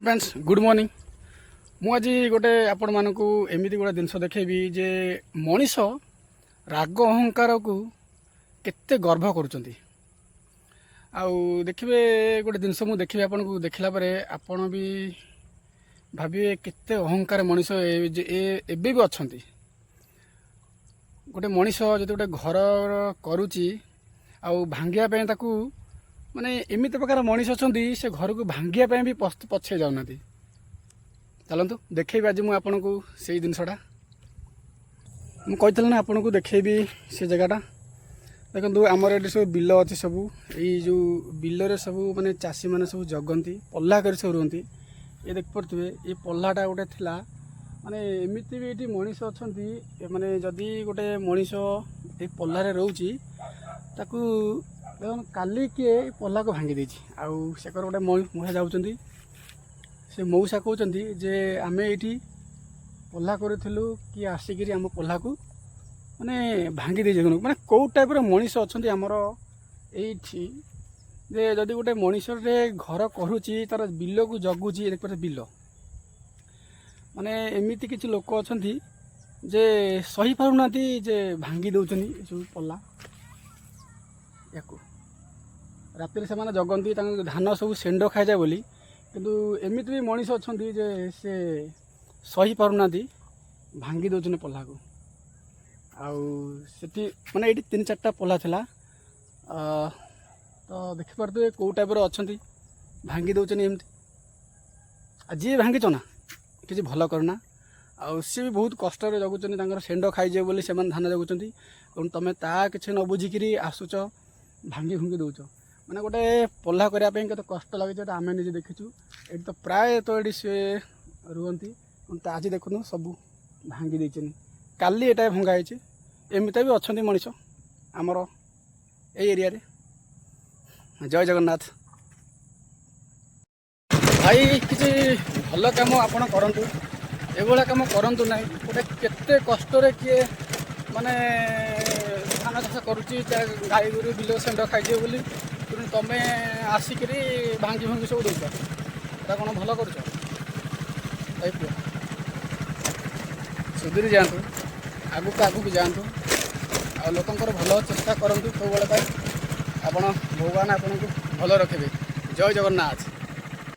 Friends good morning. मुझे गोटे आपण मानक एमती गोटे जिनस देखेबी जे मनीष राग अहंकार को केते गर्व करुँच देखिए गोटे जिनस मुझे देखी आपन को देखला आपण भी भाविए केते अहंकार मनीष एबे भी अच्छा गोटे मनीष जो गोटे घर करुच्ची भांगिया माने एमती प्रकार मनीष अच्छा से घर को भांगिया भी पछे जाऊना। चलतु देखेबी आज मुझे आपन को से जिनसटा मुझे ना आपन को देखेबी से जगहटा देखो आमर ये सब बिल अच्छी सब यही जो बिल सब माने चाषी मैंने सब जगती पल्ला कर सब रुहति ये देख पड़े ये पल्लाटा गोटे थिला माने एमती भी ये मनीष अच्छा माने जदि गोटे मनीष ये पल्लारे रोची ताकू देखो काली किए पल्ला को भांगी देछि आउ सेकर गोटे महीला जाउछंती से मौसा कहते जे आम ये पल्ला करूँ कि आसिक आम पल्ला को माने भांगी दे माने कौ टाइप मनीष अच्छा आमर ये जे जदि गोटे मनीष घर करुच्ची तार बिल को जगुची देख बिल माने एमती किसी लोक अच्छा जे सही पारना जे भांगी दौरान सब पल्ला या राति से जगती धान सब सेंड खाई जाए बोली किंतु एमती भी मनीष अच्छा जे से सही पारना भांगी दौन पल्ला को आठी माने ये 3-4टा पल्ला थिला तो देखिपे कौ टाइप अच्छा भांगी दौन एमती जी भांगी ना किसी भल करना सी भी बहुत कष्ट जगुच्च सेंड खाईजे बोली से धान जगुच्च तुम ता कि न बुझिकी आसुच भांगी भुंगी दौच माने गोटे पल्ला करने के कष्ट लगे आम निजे देखीचु ये तो प्राय तो ये सी रुहति आज देखु सब भांगी देचनी काली एटा भंगाई एमती भी अच्छा मनीष आमर ए एरिया रे। जय जगन्नाथ भाई किसी भल कम आपण करंतु एभला कम करंतु ना गोटे केते कष्ट किए माने धान चाष करुच्ची गाई गोरु बिल सेंड खाईजे बोली तुम आसिक भांगी भंगी सब दौच कौन भल कर सुधीरी जातु आगू जातु आ लोकंर भल चेष्टा करूँ सब आप भगवान आपन को भल रखे। जय जगन्नाथ।